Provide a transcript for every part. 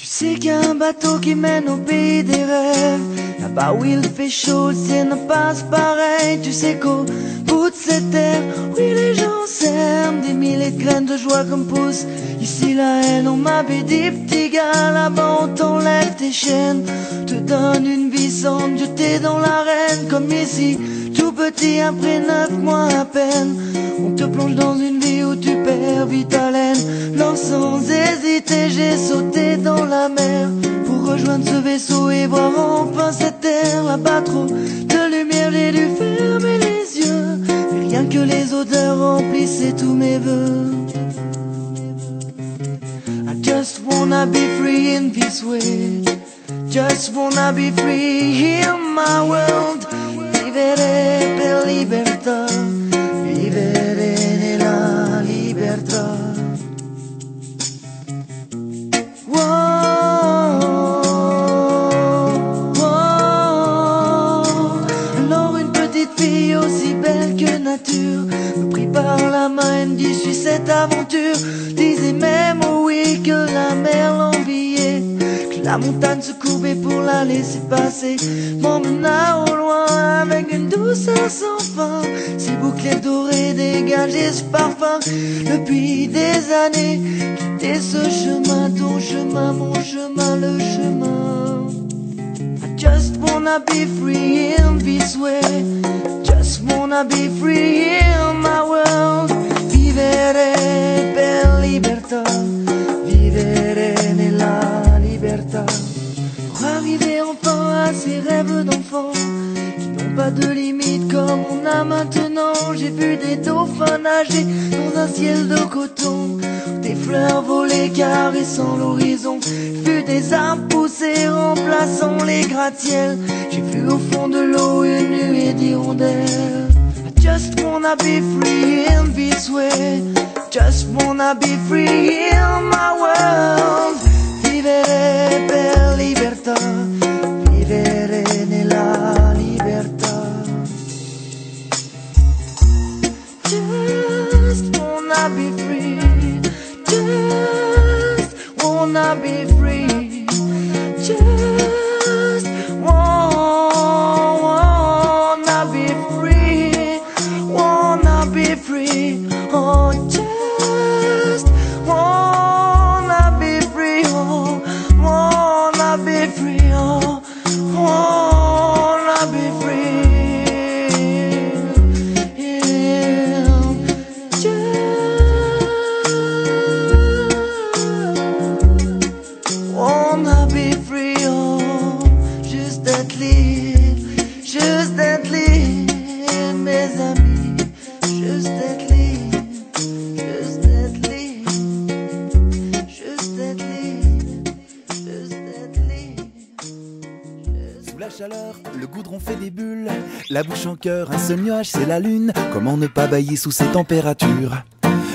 Tu sais qu'il y a un bateau qui mène au pays des rêves. Là-bas où il fait chaud, le ciel ne passe pareil. Tu sais qu'au bout de cette terre, oui les gens s'aiment. Des milliers de graines de joie comme poussent ici la haine. On m'avait dit petit gars, là-bas on t'enlève tes chaînes, te donne une vie sans jeter dans l'arène. Comme ici, tout petit après 9 mois à peine, on te plonge dans une vie où tu perds vite haleine. Alors sans hésiter j'ai sauté dans la mer pour rejoindre ce vaisseau et voir enfin cette terre. Là-bas trop de lumière, j'ai dû fermer les yeux, et rien que les odeurs remplissaient tous mes vœux. I just wanna be free in this way, just wanna be free in my world. Vivere per libertà, vivere nella libertà. Alors une petite fille aussi belle que nature me prit par la main et me dit suis cette aventure. Disait même oh oui que la mer l'enviait, que la montagne se courbait pour la laisser passer, m'emmena au loin avec une douceur sans fin. Ses bouclettes dorées dégageaient ce parfum. Depuis des années, quitter ce chemin, ton chemin, mon chemin, le chemin. I just wanna be free in this way, just wanna be free in my world. Vivere per libertà, vivere nella libertà. Pour arriver enfin à ces rêves d'enfant qui n'ont pas de limite comme on a maintenant. J'ai vu des dauphins nager dans un ciel de coton, des fleurs voler caressant l'horizon, vu des arbres pousser remplaçant les gratte-ciels. J'ai vu au fond de l'eau une nuée d'hirondelles. I just wanna be free in this way, just wanna be free in my world. Vivere per libertà, vivere nella libertà. Just wanna be free, just wanna be free, just wanna be free, wanna be free, oh just wanna be free, oh wanna be free, oh wanna be free. Wanna be free, oh, juste d'être libre, mes amis, juste d'être libre, juste d'être libre, juste d'être libre, juste d'être libre. Sous la chaleur, le goudron fait des bulles, la bouche en cœur, un seul nuage, c'est la lune. Comment ne pas bailler sous ces températures?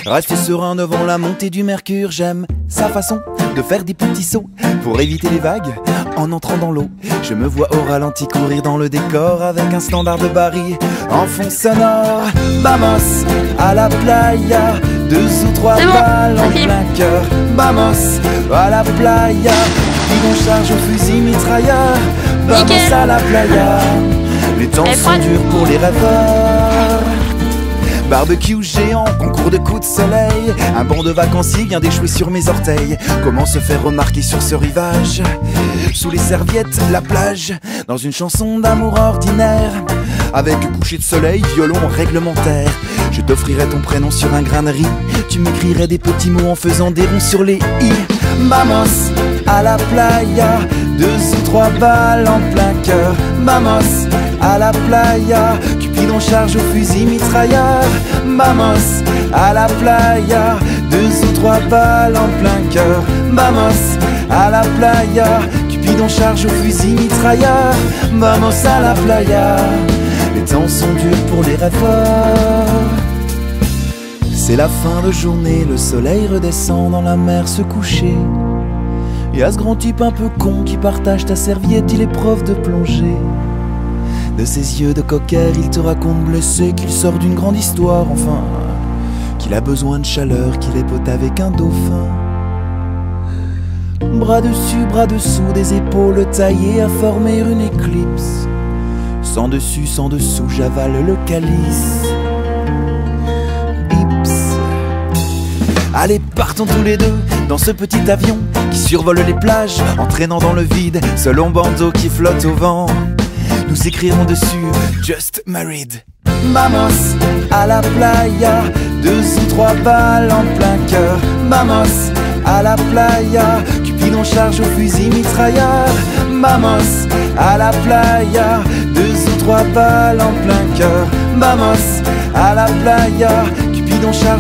Rester serein devant la montée du mercure. J'aime sa façon de faire des petits sauts pour éviter les vagues en entrant dans l'eau. Je me vois au ralenti courir dans le décor avec un standard de Barry en fond sonore. Vamos à la playa, 2 ou 3 balles en plein cœur. Vamos à la playa, puis on charge au fusil mitrailleur. Vamos à la playa, les temps sont durs pour les rêveurs. Barbecue géant, concours de coups de soleil, un banc de vacanciers vient d'échouer sur mes orteils. Comment se faire remarquer sur ce rivage? Sous les serviettes, la plage, dans une chanson d'amour ordinaire, avec coucher de soleil, violon réglementaire. Je t'offrirai ton prénom sur un grain de riz, tu m'écrirais des petits mots en faisant des ronds sur les i. Vamos à la playa, 2 ou 3 balles en plein cœur. Vamos à la playa, Cupidon charge au fusil mitrailleur. Vamos à la playa, 2 ou 3 balles en plein cœur. Vamos à la playa, Cupidon charge au fusil mitrailleur. Vamos à la playa, les temps sont durs pour les rêveurs. C'est la fin de journée, le soleil redescend dans la mer se coucher. Y'a ce grand type un peu con qui partage ta serviette, il est prof de plongée. De ses yeux de cocker, il te raconte blessé qu'il sort d'une grande histoire, enfin, qu'il a besoin de chaleur, qu'il est pote avec un dauphin. Bras dessus, bras dessous, des épaules taillées à former une éclipse. Sans dessus, sans dessous, j'avale le calice. Ips. Allez, partons tous les deux dans ce petit avion qui survole les plages, entraînant dans le vide ce long bandeau qui flotte au vent. Nous écrirons dessus Just Married. Vamos à la playa, 2 ou 3 balles en plein cœur. Vamos à la playa, Cupidon charge au fusil mitrailleur. Vamos à la playa, 2 ou 3 balles en plein cœur. Vamos à la playa, Cupidon charge